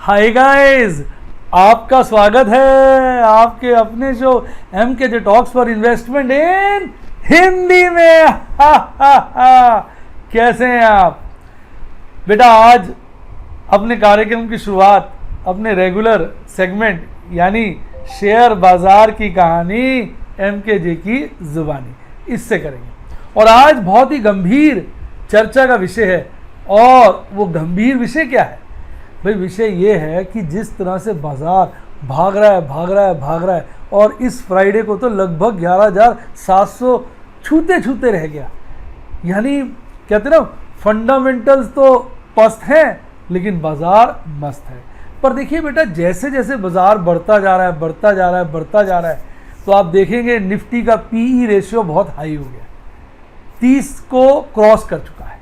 Hi guys, आपका स्वागत है आपके अपने show MKJ talks for investment इन हिंदी में। कैसे हैं आप बेटा? आज अपने कार्यक्रम की शुरुआत अपने रेगुलर सेगमेंट यानी शेयर बाजार की कहानी MKJ की जुबानी इससे करेंगे। और आज बहुत ही गंभीर चर्चा का विषय है। और वो गंभीर विषय क्या है भाई? विषय ये है कि जिस तरह से बाजार भाग रहा है और इस फ्राइडे को तो लगभग 11,700 छूते रह गया। यानी कहते ना, फंडामेंटल्स तो पस्त हैं लेकिन बाजार मस्त है। पर देखिए बेटा, जैसे जैसे बाजार बढ़ता जा रहा है तो आप देखेंगे निफ्टी का PE रेशियो बहुत हाई हो गया, 30 को क्रॉस कर चुका है।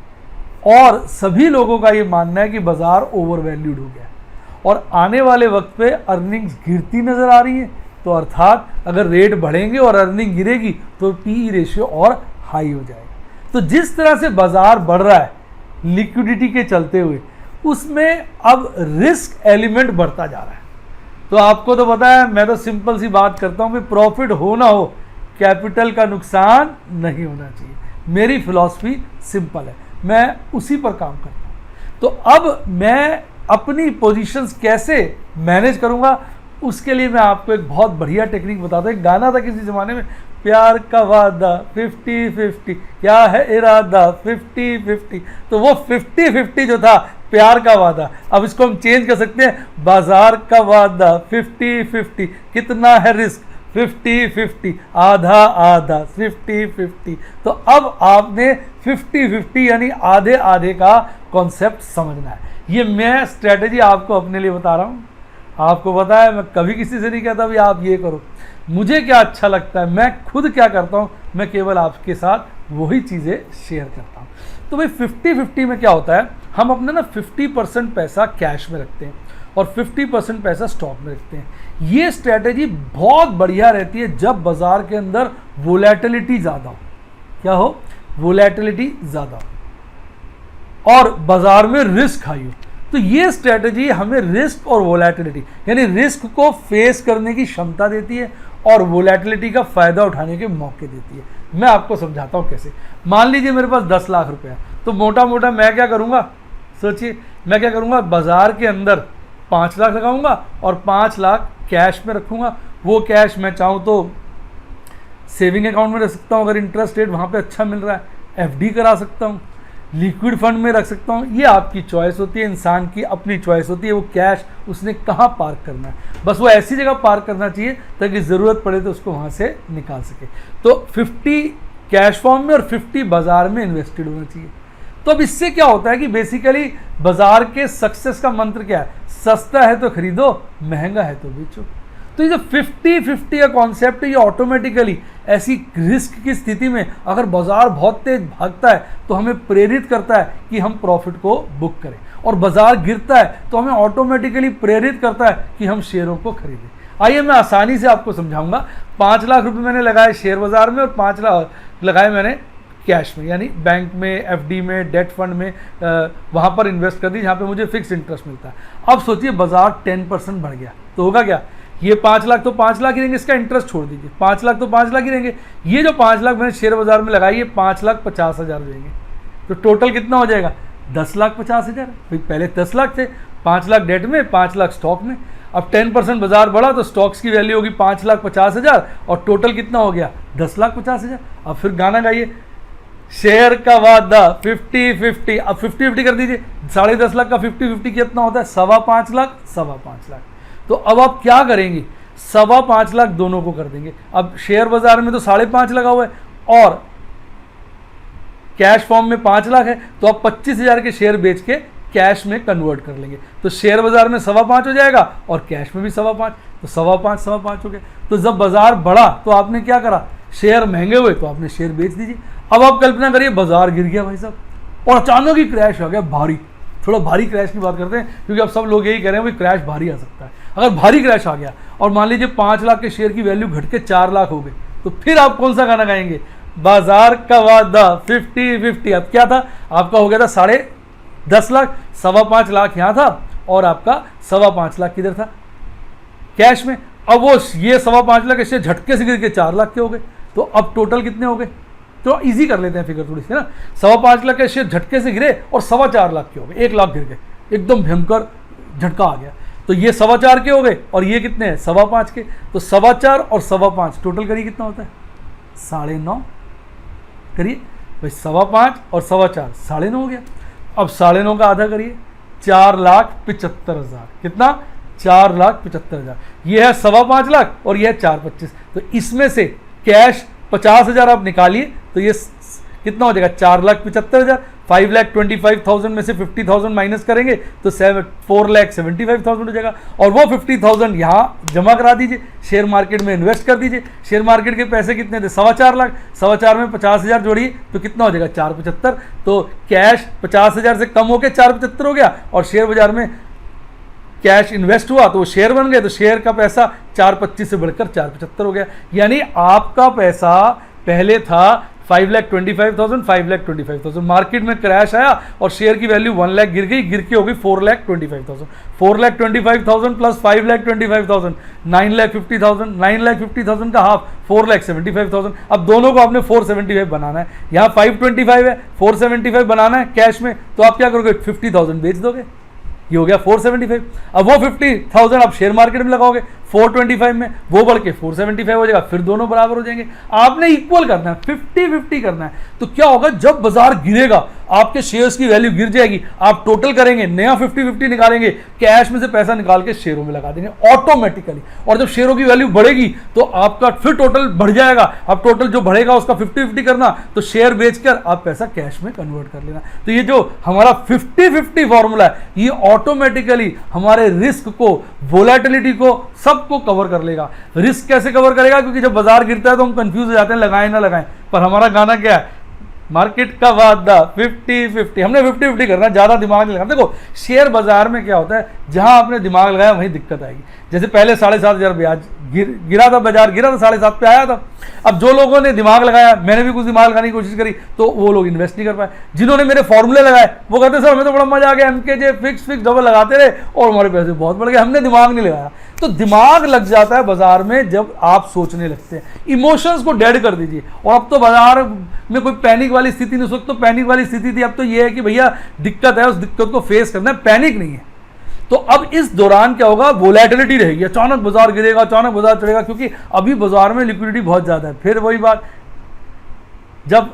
और सभी लोगों का ये मानना है कि बाजार ओवर वैल्यूड हो गया और आने वाले वक्त पे अर्निंग्स गिरती नजर आ रही है। तो अर्थात अगर रेट बढ़ेंगे और अर्निंग गिरेगी तो PE रेशियो और हाई हो जाएगा। तो जिस तरह से बाजार बढ़ रहा है लिक्विडिटी के चलते हुए, उसमें अब रिस्क एलिमेंट बढ़ता जा रहा है। तो आपको तो पता है, मैं तो सिंपल सी बात करता हूँ कि प्रॉफिट हो ना हो, कैपिटल का नुकसान नहीं होना चाहिए। मेरी फिलॉसफी सिंपल है, मैं उसी पर काम करता हूँ। तो अब मैं अपनी पोजीशंस कैसे मैनेज करूँगा, उसके लिए मैं आपको एक बहुत बढ़िया टेक्निक बताता हूँ। एक गाना था किसी ज़माने में, प्यार का वादा 50-50, क्या है इरादा 50-50। तो वो 50-50 जो था प्यार का वादा, अब इसको हम चेंज कर सकते हैं, बाजार का वादा 50-50, कितना है रिस्क 50-50, आधा 50-50। तो अब आपने 50-50 यानी आधे आधे का कॉन्सेप्ट समझना है। ये मैं स्ट्रेटेजी आपको अपने लिए बता रहा हूँ। आपको पता है, मैं कभी किसी से नहीं कहता भी आप ये करो। मुझे क्या अच्छा लगता है, मैं खुद क्या करता हूँ, मैं केवल आपके साथ वही चीज़ें शेयर करता हूँ। तो भाई 50-50 में क्या होता है, हम अपना ना 50% पैसा कैश में रखते हैं और 50% पैसा स्टॉक में रखते हैं। ये स्ट्रैटेजी बहुत बढ़िया रहती है जब बाजार के अंदर वोलेटिलिटी ज़्यादा हो। क्या हो? वोलेटिलिटी ज़्यादा हो और बाजार में रिस्क हाई हो। तो ये स्ट्रैटेजी हमें रिस्क और वोलेटिलिटी यानी रिस्क को फेस करने की क्षमता देती है और वोलेटिलिटी का फ़ायदा उठाने के मौके देती है। मैं आपको समझाता हूँ कैसे। मान लीजिए मेरे पास 10 लाख रुपए है, तो मोटा मोटा मैं क्या करूँगा, सोचिए मैं क्या करूँगा, बाजार के अंदर 5 लाख लगाऊंगा और 5 लाख कैश में रखूंगा। वो कैश मैं चाहूँ तो सेविंग अकाउंट में रख सकता हूँ, अगर इंटरेस्ट रेट वहाँ पे अच्छा मिल रहा है, FD करा सकता हूँ, लिक्विड फंड में रख सकता हूँ। ये आपकी चॉइस होती है, इंसान की अपनी चॉइस होती है, वो कैश उसने कहाँ पार्क करना है। बस वो ऐसी जगह पार्क करना चाहिए ताकि ज़रूरत पड़े तो उसको वहाँ से निकाल सके। तो 50 कैश फॉर्म में और 50 बाजार में इन्वेस्टेड होना चाहिए। तो अब इससे क्या होता है कि बेसिकली बाजार के सक्सेस का मंत्र क्या है? सस्ता है तो खरीदो, महंगा है तो बेचो। तो ये जो 50-50 का कॉन्सेप्ट है, ये ऑटोमेटिकली ऐसी रिस्क की स्थिति में अगर बाजार बहुत तेज भागता है तो हमें प्रेरित करता है कि हम प्रॉफिट को बुक करें, और बाजार गिरता है तो हमें ऑटोमेटिकली प्रेरित करता है कि हम शेयरों को खरीदें। आइए मैं आसानी से आपको समझाऊंगा। 5 लाख रुपए मैंने लगाए शेयर बाजार में और 5 लाख लगाए मैंने कैश में, यानी बैंक में, FD में, डेट फंड में, वहाँ पर इन्वेस्ट कर दी जहाँ पे मुझे फिक्स इंटरेस्ट मिलता है। अब सोचिए बाजार 10% बढ़ गया तो होगा क्या? ये 5 लाख तो 5 लाख ही रहेंगे, इसका इंटरेस्ट छोड़ दीजिए, 5 लाख तो 5 लाख ही रहेंगे। ये जो 5 लाख मैंने शेयर बाजार में लगाई, ये 5,50,000 रहेंगे। तो टोटल कितना हो जाएगा? 10,50,000। भाई पहले 10 लाख थे, 5 लाख डेट में, 5 लाख स्टॉक में। अब 10% बाजार बढ़ा तो स्टॉक्स की वैल्यू होगी 5,50,000 और टोटल कितना हो गया? 10,50,000। अब फिर गाना गाइए, शेयर का वादा 50-50। अब 50-50 कर दीजिए, 10.5 लाख का 50-50 कितना होता है? 5.25 लाख, 5.25 लाख। तो अब आप क्या करेंगे? 5.25 लाख दोनों को कर देंगे। अब शेयर बाजार में तो 5.5 लगा हुआ है और कैश फॉर्म में 5 लाख है, तो आप 25,000 के शेयर बेच के कैश में कन्वर्ट कर लेंगे। तो शेयर बाजार में 5.25 हो जाएगा और कैश में भी 5.25, तो 5.25 हो गया। तो जब बाजार बढ़ा तो आपने क्या करा? शेयर महंगे हुए तो आपने शेयर बेच दीजिए। अब आप कल्पना करिए बाजार गिर गया भाई साहब और अचानक ही क्रैश आ गया, भारी, थोड़ा भारी क्रैश की बात करते हैं क्योंकि अब सब लोग यही कह रहे हैं भाई क्रैश भारी आ सकता है। अगर भारी क्रैश आ गया और मान लीजिए 5 लाख के शेयर की वैल्यू घट के 4 लाख हो गई, तो फिर आप कौन सा गाना गाएंगे? बाजार का वादा 50-50। अब क्या था? आपका हो गया था 10.5 लाख, 5.25 लाख यहाँ था और आपका 5.25 लाख किधर था कैश में। अब वो ये 5.25 लाख ऐसे झटके से गिर के 4 लाख के हो गए, तो अब टोटल कितने हो गए, तो इजी कर लेते हैं फिगर थोड़ी सी ना। 5.25 लाख के शेयर झटके से गिरे और 4.25 लाख के हो गए, 1 लाख गिर गए, एकदम भयंकर झटका आ गया। तो ये 4.25 के हो गए और ये कितने हैं 5.25 के, तो 4.25 और 5.25 टोटल करिए कितना होता है 9.5 करिए भाई, 5.25 और 4.25 9.5 हो गया। अब 9.5 का आधा करिए 4,75,000, कितना 4,75,000, ये है 5.25 लाख और ये है 4.25, तो इसमें से कैश 50,000 आप निकालिए तो ये कितना हो जाएगा 4,75,000। 5,25,000 में से 50,000 माइनस करेंगे तो 4,75,000 हो जाएगा, और वो 50,000 यहाँ जमा करा दीजिए, शेयर मार्केट में इन्वेस्ट कर दीजिए। शेयर मार्केट के पैसे कितने थे 4.25 लाख, 4.25 में 50,000 जोड़िए तो कितना हो जाएगा 475। तो कैश 50,000 से कम होकर 475 हो गया, और शेयर बाजार में कैश इन्वेस्ट हुआ तो वो शेयर बन गए, तो शेयर का पैसा 425 से बढ़कर 475 हो गया। यानी आपका पैसा पहले था 5,25,000, 5,25,000, मार्केट में क्रैश आया और शेयर की वैल्यू 1 लाख गिर गई, गिर के हो गई 4,25,000। 4,25,000 प्लस 5,25,000 9,50,000, 9,50,000 का हाफ 4,75,000। अब दोनों को आपने 475 बनाना है, यहाँ 525 है, 475 बनाना है कैश में, तो आप क्या करोगे 50,000 बेच दोगे, ये हो गया 475। अब वो 50,000 आप शेयर मार्केट में लगाओगे 425 में, वो बढ़ के 475 हो जाएगा, फिर दोनों बराबर हो जाएंगे। आपने इक्वल करना है, 50-50 करना है। तो क्या होगा जब बाजार गिरेगा आपके शेयर्स की वैल्यू गिर जाएगी, आप टोटल करेंगे, नया 50-50 निकालेंगे, कैश में से पैसा निकाल के शेयरों में लगा देंगे ऑटोमेटिकली, और जब शेयरों की वैल्यू बढ़ेगी तो आपका फिर टोटल बढ़ जाएगा। अब टोटल जो बढ़ेगा उसका 50-50 करना, तो शेयर बेचकर आप पैसा कैश में कन्वर्ट कर लेना। तो ये जो हमारा 50-50 फॉर्मूला है, ये ऑटोमेटिकली हमारे रिस्क को, वोलेटिलिटी को, सबको कवर कर लेगा। रिस्क कैसे कवर करेगा, क्योंकि जब बाजार गिरता है तो हम कंफ्यूज हो जाते हैं लगाएं ना लगाएं, पर हमारा गाना क्या है, मार्केट का वादा 50-50, हमने 50-50 करना है, ज्यादा दिमाग नहीं लगाना। देखो शेयर बाजार में क्या होता है, जहां आपने दिमाग लगाया वहीं दिक्कत आएगी। जैसे पहले 7,500 ब्याज गिरा था, बाजार गिरा था 7.5 पे आया था। अब जो लोगों ने दिमाग लगाया, मैंने भी कुछ दिमाग लगाने की कोशिश करी, तो वो लोग इन्वेस्ट नहीं कर पाए। जिन्होंने मेरे फॉर्मूले लगाए वो कहते सर हमें तो बड़ा मजा आ गया, एमकेजे फिक्स डबल लगाते रहे और हमारे पैसे बहुत बढ़ गए, हमने दिमाग नहीं लगाया। तो दिमाग लग जाता है बाजार में जब आप सोचने लगते हैं। इमोशंस को डेड कर दीजिए। और अब तो बाजार में कोई पैनिक वाली स्थिति नहीं, उस वक्त तो पैनिक वाली स्थिति थी, अब तो ये है कि भैया दिक्कत है, उस दिक्कत को फेस करना है, पैनिक नहीं है। तो अब इस दौरान क्या होगा, वोलेटिलिटी रहेगी, अचानक बाजार गिरेगा, अचानक बाजार चढ़ेगा, क्योंकि अभी बाजार में लिक्विडिटी बहुत ज्यादा है। फिर वही बात, जब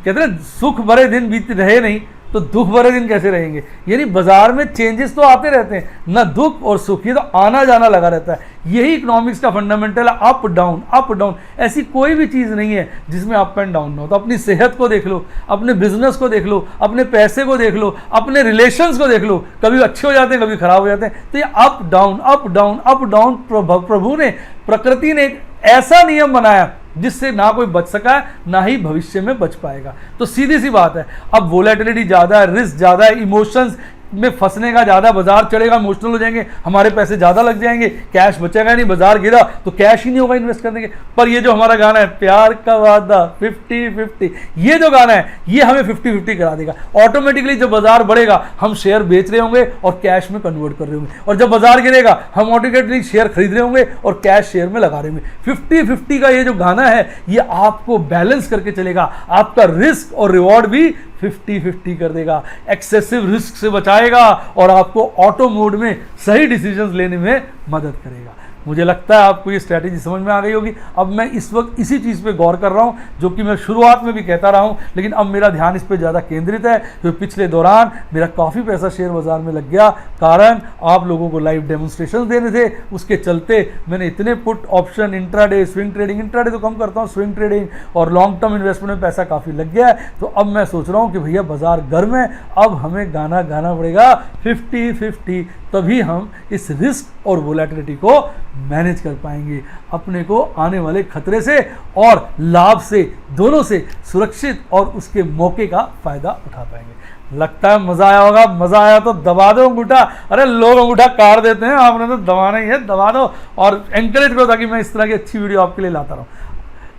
कहते हैं सुख भरे दिन बीत रहे नहीं तो दुख भरे दिन कैसे रहेंगे। यानी बाजार में चेंजेस तो आते रहते हैं, ना दुख और सुख, ये तो आना जाना लगा रहता है। यही इकोनॉमिक्स का फंडामेंटल है, अप डाउन अप डाउन। ऐसी कोई भी चीज़ नहीं है जिसमें अप एंड डाउन ना हो। तो अपनी सेहत को देख लो, अपने बिजनेस को देख लो, अपने पैसे को देख लो, अपने रिलेशंस को देख लो, कभी अच्छे हो जाते हैं कभी खराब हो जाते हैं। तो ये up down up down up down, प्रभु ने, प्रकृति ने एक ऐसा नियम बनाया जिससे ना कोई बच सका है, ना ही भविष्य में बच पाएगा। तो सीधी सी बात है, अब वोलेटिलिटी ज़्यादा है, रिस्क ज़्यादा है, इमोशंस में फंसने का ज़्यादा, बाजार चढ़ेगा इमोशनल हो जाएंगे, हमारे पैसे ज़्यादा लग जाएंगे, कैश बचेगा नहीं, बाजार गिरा तो कैश ही नहीं होगा इन्वेस्ट करने के। पर ये जो हमारा गाना है प्यार का वादा 50-50, ये जो गाना है ये हमें 50-50 करा देगा। ऑटोमेटिकली जब बाजार बढ़ेगा हम शेयर बेच रहे होंगे और कैश में कन्वर्ट कर रहे होंगे, और जब बाजार गिरेगा हम ऑटोमेटिकली शेयर खरीद रहे होंगे और कैश शेयर में लगा रहे होंगे। 50-50 का ये जो गाना है ये आपको बैलेंस करके चलेगा, आपका रिस्क और रिवॉर्ड भी 50-50 कर देगा, एक्सेसिव रिस्क से बचाएगा और आपको ऑटो मोड में सही डिसीजंस लेने में मदद करेगा। मुझे लगता है आपको ये स्ट्रैटेजी समझ में आ गई होगी। अब मैं इस वक्त इसी चीज़ पे गौर कर रहा हूँ जो कि मैं शुरुआत में भी कहता रहा हूँ, लेकिन अब मेरा ध्यान इस पे ज़्यादा केंद्रित है। तो पिछले दौरान मेरा काफ़ी पैसा शेयर बाजार में लग गया, कारण आप लोगों को लाइव डेमोन्स्ट्रेशन देने थे, उसके चलते मैंने इतने put option, intraday, swing trading, intraday तो कम करता हूँ, स्विंग ट्रेडिंग और लॉन्ग टर्म इन्वेस्टमेंट में पैसा काफ़ी लग गया है। तो अब मैं सोच रहा हूँ कि भैया बाजार गर्म है, अब हमें गाना गाना पड़ेगा 50-50, तभी हम इस रिस्क और वोलेटिलिटी को मैनेज कर पाएंगे, अपने को आने वाले खतरे से और लाभ से, दोनों से सुरक्षित और उसके मौके का फायदा उठा पाएंगे। लगता है मजा आया होगा। मजा आया तो दबा दो अंगूठा। अरे लोग अंगूठा काट देते हैं, आपने तो दबाना ही है, दबा दो और एनकरेज करो ताकि मैं इस तरह की अच्छी वीडियो आपके लिए लाता रहूं।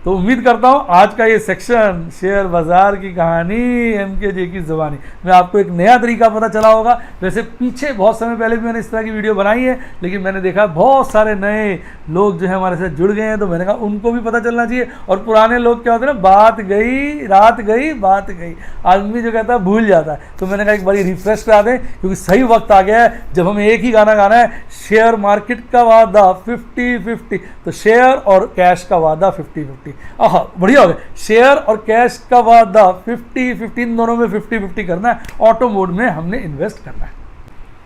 तो उम्मीद करता हूँ आज का ये सेक्शन शेयर बाजार की कहानी एमकेजे की ज़ुबानी में आपको एक नया तरीका पता चला होगा। वैसे पीछे बहुत समय पहले भी मैंने इस तरह की वीडियो बनाई है, लेकिन मैंने देखा बहुत सारे नए लोग जो है हमारे साथ जुड़ गए हैं, तो मैंने कहा उनको भी पता चलना चाहिए। और पुराने लोग क्या होते हैं ना, बात गई रात गई बात गई, आदमी जो कहता है भूल जाता है। तो मैंने कहा एक बारी रिफ्रेश करा दें, क्योंकि सही वक्त आ गया है जब हमें एक ही गाना गाना है, शेयर मार्केट का वादा 50-50, तो शेयर और कैश का वादा 50-50। आहा बढ़िया हो गया, शेयर और कैश का वादा 50-50, इन दोनों में 50-50 करना है, ऑटो मोड में हमने इन्वेस्ट करना है।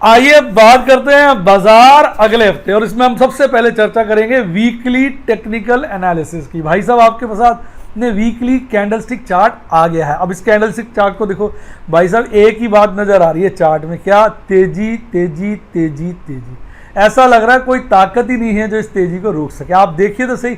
आइए बात करते हैं बाजार अगले हफ्ते, और इसमें हम सबसे पहले चर्चा करेंगे वीकली टेक्निकल एनालिसिस की। भाई साहब आपके साथ में वीकली कैंडलस्टिक चार्ट आ गया है। अब इस कैंडलस्टिक चार्ट को देखो भाई साहब, एक ही बात नजर आ रही है चार्ट में, क्या? तेजी तेजी तेजी तेजी। ऐसा लग रहा है कोई ताकत ही नहीं है जो इस तेजी को रोक सके। आप देखिए तो सही,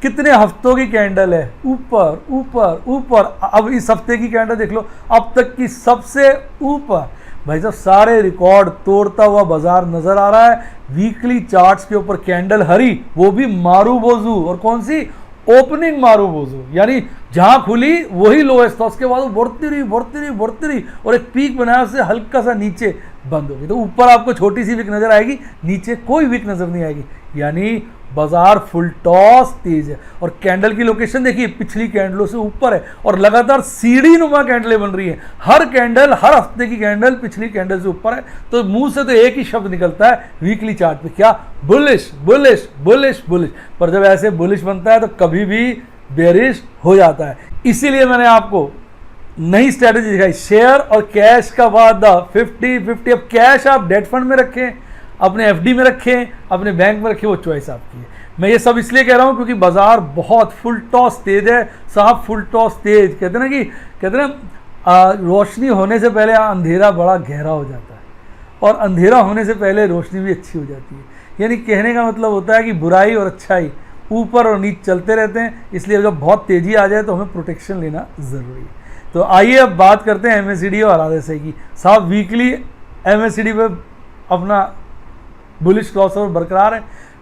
कितने हफ्तों की कैंडल है, ऊपर ऊपर ऊपर। अब इस हफ्ते की कैंडल देख लो, अब तक की सबसे ऊपर। भाई साहब सारे रिकॉर्ड तोड़ता हुआ बाजार नजर आ रहा है। वीकली चार्ट्स के ऊपर कैंडल हरी, वो भी मारूबोजू, और कौन सी? ओपनिंग मारूबोजू, यानी जहां खुली वही लोएस्ट था, उसके बाद वो बढ़ती रही बढ़ती रही बढ़ती रही, और एक पीक बनाया, उससे हल्का सा नीचे बंद हो गई। तो ऊपर आपको छोटी सी विक नजर आएगी, नीचे कोई विक नजर नहीं आएगी, यानी बाजार फुल टॉस तेज है। और कैंडल की लोकेशन देखिए, पिछली कैंडलों से ऊपर है, और लगातार सीढ़ी नुमा कैंडलें बन रही हैं। हर कैंडल, हर हफ्ते की कैंडल पिछली कैंडल से ऊपर है। तो मुंह से तो एक ही शब्द निकलता है वीकली चार्ट पे, क्या? Bullish bullish bullish bullish. पर जब ऐसे बुलिश बनता है तो कभी भी बेरिश हो जाता है। इसीलिए मैंने आपको नई स्ट्रेटेजी दिखाई, शेयर और कैश का वादा 50-50। अब कैश आप डेट फंड में रखें, अपने एफडी में रखें, अपने बैंक में रखें, वो चॉइस आपकी है। मैं ये सब इसलिए कह रहा हूँ क्योंकि बाजार बहुत फुल टॉस तेज है साहब, फुल टॉस तेज। कहते हैं ना रोशनी होने से पहले अंधेरा बड़ा गहरा हो जाता है, और अंधेरा होने से पहले रोशनी भी अच्छी हो जाती है। यानी कहने का मतलब होता है कि बुराई और अच्छाई ऊपर और नीचे चलते रहते हैं, इसलिए जब बहुत तेजी आ जाए तो हमें प्रोटेक्शन लेना ज़रूरी है। तो आइए अब बात करते हैं एमएससीडी और आरएसआई की। साहब वीकली एमएससीडी पे अपना बुलिश क्रॉसओवर बरकरार है।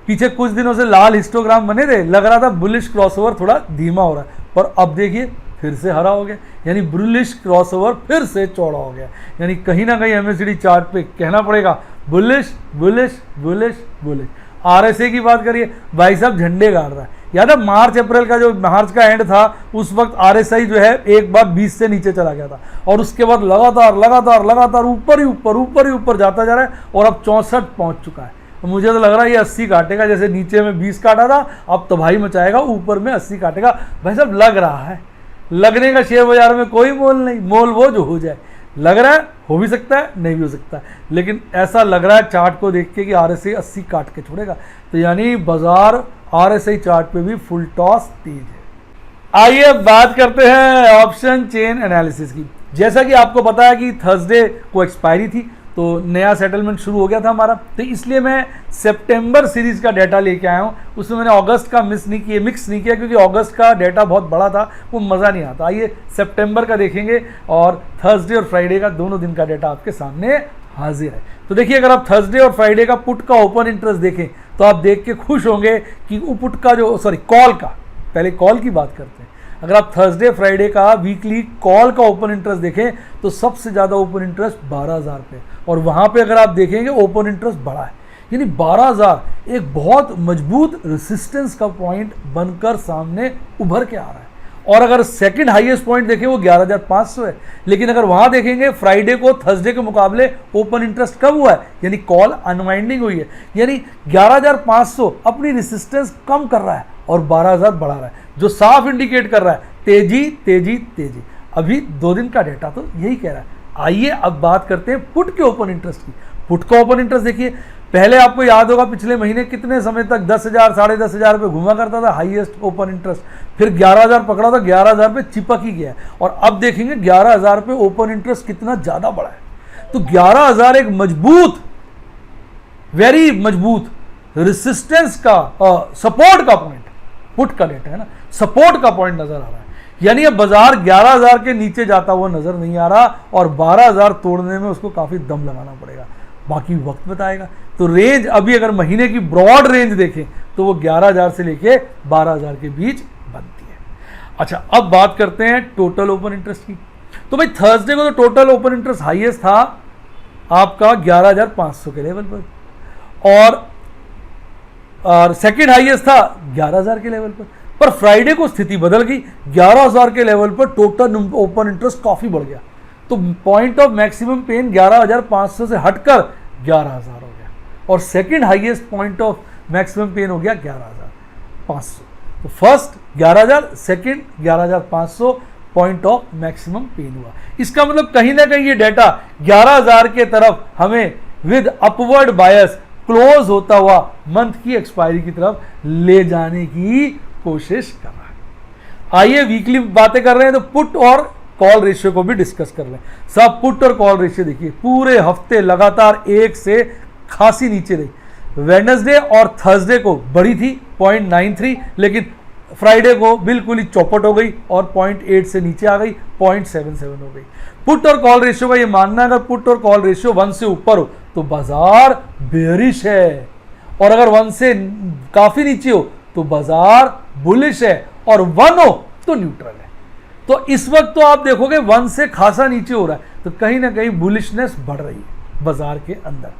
पीछे कुछ दिनों से लाल हिस्टोग्राम बने थे, लग रहा था बुलिश क्रॉसओवर थोड़ा धीमा हो रहा है, पर अब देखिए फिर से हरा हो गया, यानी बुलिश क्रॉसओवर फिर से चौड़ा हो गया। यानी कहीं ना कहीं एमएससीडी चार्ट पे कहना पड़ेगा bullish bullish bullish bullish. RSI की बात करिए, भाई साहब झंडे गाड़ रहा है। याद है मार्च अप्रैल का, जो मार्च का एंड था, उस वक्त आरएसआई जो है एक बार 20 से नीचे चला गया था, और उसके बाद लगातार लगातार लगातार ऊपर ही ऊपर जाता जा रहा है, और अब 64 पहुंच चुका है। तो मुझे तो लग रहा है ये 80 काटेगा, जैसे नीचे में 20 काटा था, अब तबाही मचाएगा, ऊपर में 80 काटेगा। भाई साहब लग रहा है, लगने का शेयर बाजार में कोई मोल नहीं, मोल वो जो हो जाए। लग रहा है, हो भी सकता है, नहीं भी हो सकता है, लेकिन ऐसा लग रहा है चार्ट को देख के कि आरएसआई 80 काट के छोड़ेगा। तो यानी बाजार आरएसआई चार्ट पे भी फुल टॉस तेज है। आइए बात करते हैं ऑप्शन चेन एनालिसिस की। जैसा कि आपको पता है कि थर्सडे को एक्सपायरी थी, तो नया सेटलमेंट शुरू हो गया था हमारा, तो इसलिए मैं सितंबर सीरीज का डाटा लेके आया हूँ। उसमें मैंने अगस्त का मिक्स नहीं किया, क्योंकि अगस्त का डाटा बहुत बड़ा था, वो मज़ा नहीं आता। आइए सितंबर का देखेंगे, और थर्सडे और फ्राइडे का दोनों दिन का डाटा आपके सामने हाजिर है। तो देखिए, अगर आप थर्सडे और फ्राइडे का पुट का ओपन इंटरेस्ट देखें तो आप देख के खुश होंगे कि वो पुट का कॉल का, पहले कॉल की बात करते हैं। अगर आप थर्सडे फ्राइडे का वीकली कॉल का ओपन इंटरेस्ट देखें तो सबसे ज़्यादा ओपन इंटरेस्ट 12,000 पे, और वहाँ पे अगर आप देखेंगे ओपन इंटरेस्ट बढ़ा है, यानी 12,000 एक बहुत मजबूत रेसिस्टेंस का पॉइंट बनकर सामने उभर के आ रहा है। और अगर सेकंड हाईएस्ट पॉइंट देखें वो 11,500 है, लेकिन अगर वहाँ देखेंगे फ्राइडे को थर्सडे के मुकाबले ओपन इंटरेस्ट कम हुआ है, यानी कॉल अनवाइंडिंग हुई है, यानी 11,500 अपनी रेसिस्टेंस कम कर रहा है और 12,000 बढ़ा रहा है, जो साफ इंडिकेट कर रहा है तेजी तेजी तेजी। अभी 2 दिन का डेटा तो यही कह रहा है। आइए अब बात करते हैं पुट के ओपन इंटरेस्ट की। पुट का ओपन इंटरेस्ट देखिए, पहले आपको याद होगा पिछले महीने कितने समय तक 10,000 10,500 पे घुमा करता था हाईएस्ट ओपन इंटरेस्ट, फिर 11,000 पकड़ा था, 11,000 पे चिपक ही गया है, और अब देखेंगे 11,000 पे ओपन इंटरेस्ट कितना ज़्यादा बढ़ा है। तो 11,000 एक मजबूत, वेरी मजबूत रेसिस्टेंस का, सपोर्ट का पॉइंट, पुट का डेटा है ना, सपोर्ट का पॉइंट नजर आ रहा है। यानी अब बाजार 11,000 के नीचे जाता हुआ नजर नहीं आ रहा, और 12,000 तोड़ने में उसको काफी दम लगाना पड़ेगा, बाकी वक्त बताएगा। तो रेंज अभी अगर महीने की ब्रॉड रेंज देखें तो वो 11,000 से लेके 12,000 के बीच बनती है। अच्छा, अब बात करते हैं टोटल ओपन इंटरेस्ट की। तो भाई थर्सडे को तो टोटल ओपन इंटरेस्ट हाईएस्ट था आपका 11,500 के लेवल पर, और सेकंड हाईएस्ट था 11,000 के लेवल पर फ्राइडे को स्थिति बदल गई, 11,000 के लेवल पर टोटल ओपन इंटरेस्ट काफी बढ़ गया। तो पॉइंट ऑफ मैक्सिमम पेन 11,500 से हटकर 11,000 हो गया, और second highest point of maximum pain हो गया 11,500। तो first 11,000, second 11,500 point of maximum pain हुआ। इसका मतलब कहीं ना कहीं ये डाटा 11,000 के तरफ हमें विद अपवर्ड बायस क्लोज होता हुआ मंथ की एक्सपायरी की तरफ ले जाने की कोशिश कर रहा है। आइए वीकली बातें कर रहे हैं, तो पुट और कॉल रेशियो को भी डिस्कस कर लें। सब पुट और कॉल रेशियो देखिए, पूरे हफ्ते लगातार एक से खासी नीचे रही। वेडनेसडे और थर्सडे को बढ़ी थी 0.93, लेकिन फ्राइडे को बिल्कुल ही चौपट हो गई और 0.8 से नीचे आ गई, 0.77 हो गई। पुट और कॉल रेशियो का ये मानना है, अगर पुट और कॉल रेशियो 1 से ऊपर हो तो बाजार बेयरिश है, और अगर 1 से काफी नीचे हो तो बाजार बुलिश है, और 1 हो तो न्यूट्रल है। तो इस वक्त तो आप देखोगे 1 से खासा नीचे हो रहा है, तो कहीं ना कहीं बुलिशनेस बढ़ रही है बाजार के अंदर।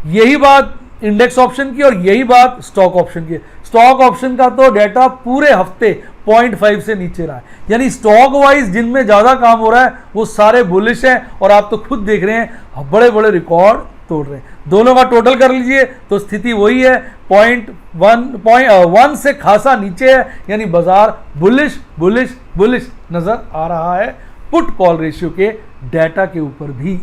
यही बात इंडेक्स ऑप्शन की और यही बात स्टॉक ऑप्शन की। स्टॉक ऑप्शन का तो डेटा पूरे हफ्ते 0.5 से नीचे रहा है, यानी स्टॉक वाइज जिनमें ज्यादा काम हो रहा है वो सारे बुलिश हैं, और आप तो खुद देख रहे हैं बड़े बड़े रिकॉर्ड तोड़ रहे हैं। दोनों का टोटल कर लीजिए तो स्थिति वही है, 1 से खासा नीचे है, यानी बाजार बुलिश बुलिश बुलिश नजर आ रहा है पुट कॉल रेशियो के डाटा के ऊपर भी।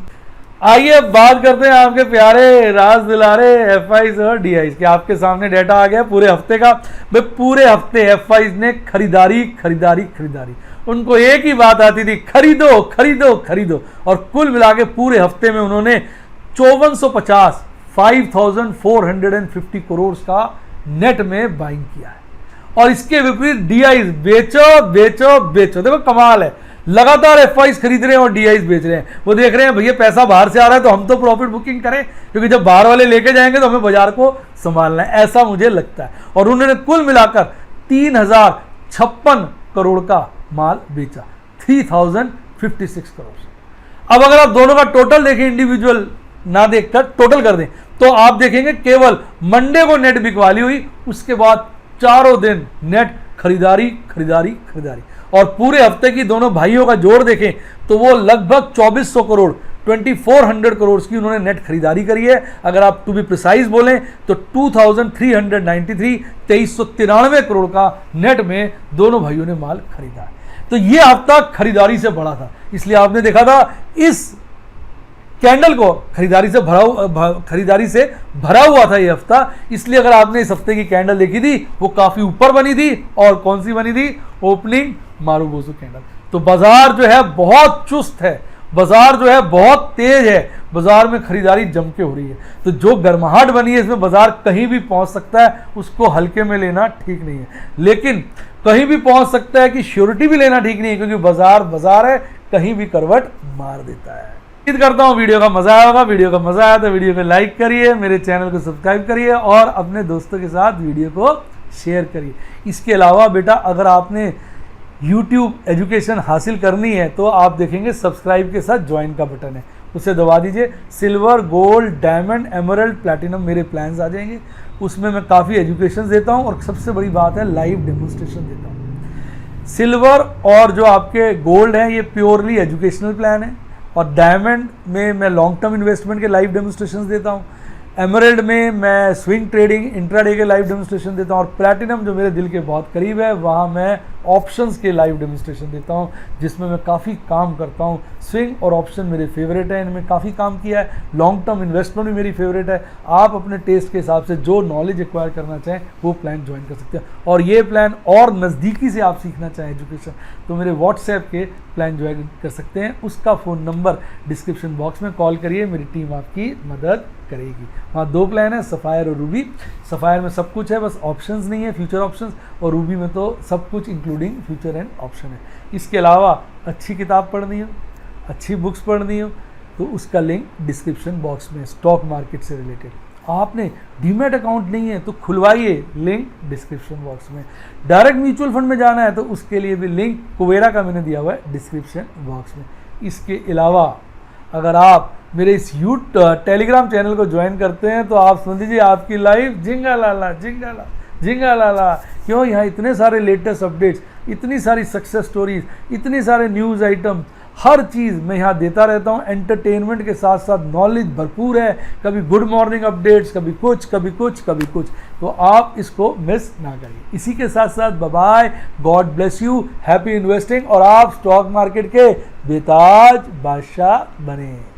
आइए बात करते हैं आपके प्यारे राज दुलारे एफआईज और डीआईज के। आपके सामने डाटा आ गया पूरे हफ्ते का। भाई पूरे हफ्ते एफआईज ने खरीदारी खरीदारी खरीदारी, उनको एक ही बात आती थी, खरीदो खरीदो खरीदो, और कुल मिला के पूरे हफ्ते में उन्होंने 5450 5,450 करोड़ का नेट में बाइंग किया है। और इसके विपरीत डीआईज बेचो बेचो बेचो। देखो कमाल है, लगातार एफआईज खरीद रहे हैं और डीआईज बेच रहे हैं। वो देख रहे हैं भैया पैसा बाहर से आ रहा है तो हम तो प्रॉफिट बुकिंग करें, क्योंकि जब बाहर वाले लेके जाएंगे तो हमें बाजार को संभालना है, ऐसा मुझे लगता है। और उन्होंने कुल मिलाकर 3,056 करोड़ का माल बेचा, 3,056 करोड़। अब अगर आप दोनों का टोटल देखें, इंडिविजुअल ना देखकर टोटल कर दें, तो आप देखेंगे केवल मंडे को नेट बिकवाली हुई, उसके बाद चारों दिन नेट खरीदारी खरीदारी खरीदारी, और पूरे हफ्ते की दोनों भाइयों का जोड़ देखें तो वो लगभग 2,400 करोड़ 2,400 करोड़ की उन्होंने नेट खरीदारी करी है। अगर आप टू बी प्रिसाइज बोलें तो 2,393 2393 करोड़ का नेट में दोनों भाइयों ने माल खरीदा है। तो ये हफ्ता खरीदारी से बड़ा था, इसलिए आपने देखा था इस कैंडल को खरीदारी से भरा हुआ था ये हफ्ता। इसलिए अगर आपने इस हफ्ते की कैंडल देखी थी वो काफी ऊपर बनी थी, और कौन सी बनी थी? Opening marubozu candle. तो बाजार जो है बहुत चुस्त है, बाजार जो है बहुत तेज है, बाजार में खरीदारी जम के हो रही है। तो जो गर्माहट बनी है इसमें बाजार कहीं भी पहुंच सकता है, उसको हल्के में लेना ठीक नहीं है। लेकिन कहीं भी पहुंच सकता है कि श्योरिटी भी लेना ठीक नहीं है, क्योंकि बाजार है, कहीं भी करवट मार देता है। उम्मीद करता हूँ वीडियो का मजा आया होगा। वीडियो का मजा आया तो वीडियो को लाइक करिए, मेरे चैनल को सब्सक्राइब करिए, और अपने दोस्तों के साथ वीडियो को शेयर करिए। इसके अलावा बेटा अगर आपने YouTube एजुकेशन हासिल करनी है तो आप देखेंगे सब्सक्राइब के साथ ज्वाइन का बटन है, उसे दबा दीजिए। Silver, gold, diamond, emerald, platinum मेरे प्लान्स आ जाएंगे। उसमें मैं काफ़ी एजुकेशन देता हूँ, और सबसे बड़ी बात है लाइव डेमोन्स्ट्रेशन देता हूँ। सिल्वर और जो आपके गोल्ड हैं ये प्योरली एजुकेशनल प्लान है, और डायमंड में मैं लॉन्ग टर्म इन्वेस्टमेंट के लाइव डेमोन्स्ट्रेशन देता हूँ। एमरल्ड में मैं स्विंग ट्रेडिंग इंट्राडे के लाइव डेमोन्स्ट्रेशन देता हूँ, और प्लैटिनम जो मेरे दिल के बहुत करीब है वहाँ मैं ऑप्शंस के लाइव डेमोन्स्ट्रेशन देता हूँ, जिसमें मैं काफ़ी काम करता हूँ। स्विंग और ऑप्शन मेरे फेवरेट हैं, इनमें काफ़ी काम किया है। लॉन्ग टर्म इन्वेस्टमेंट भी मेरी फेवरेट है। आप अपने टेस्ट के हिसाब से जो नॉलेज एक्वायर करना चाहें वो प्लान ज्वाइन कर सकते हैं, और ये प्लान और नज़दीकी से आप सीखना चाहें एजुकेशन तो मेरे व्हाट्सएप के प्लान ज्वाइन कर सकते हैं। उसका फ़ोन नंबर डिस्क्रिप्शन बॉक्स में कॉल करिए, मेरी टीम आपकी मदद करेगी। वहाँ 2 प्लान है, सफ़ायर और रूबी। सफ़ायर में सब कुछ है, बस ऑप्शंस नहीं है, फ्यूचर ऑप्शंस, और रूबी में तो सब कुछ इंक्लूडिंग फ्यूचर एंड ऑप्शन है। इसके अलावा अच्छी किताब पढ़नी हो, अच्छी बुक्स पढ़नी हो तो उसका लिंक डिस्क्रिप्शन बॉक्स में, स्टॉक मार्केट से रिलेटेड। आपने डीमैट अकाउंट नहीं है तो खुलवाइए, लिंक डिस्क्रिप्शन बॉक्स में। डायरेक्ट म्यूचुअल फंड में जाना है तो उसके लिए भी लिंक कुबेरा का मैंने दिया हुआ है डिस्क्रिप्शन बॉक्स में। इसके अलावा अगर आप मेरे इस टेलीग्राम चैनल को ज्वाइन करते हैं तो आप समझ लीजिए आपकी लाइफ झिंगा लाला झिंगा लाला। क्यों? यहाँ इतने सारे लेटेस्ट अपडेट्स, इतनी सारी सक्सेस स्टोरीज, इतनी सारे न्यूज़ आइटम, हर चीज़ मैं यहाँ देता रहता हूँ। एंटरटेनमेंट के साथ साथ नॉलेज भरपूर है। कभी गुड मॉर्निंग अपडेट्स, कभी कुछ कभी कुछ कभी कुछ, तो आप इसको मिस ना करिए। इसी के साथ साथ bye bye, God bless you, happy investing, और आप स्टॉक मार्केट के बेताज बादशाह बने।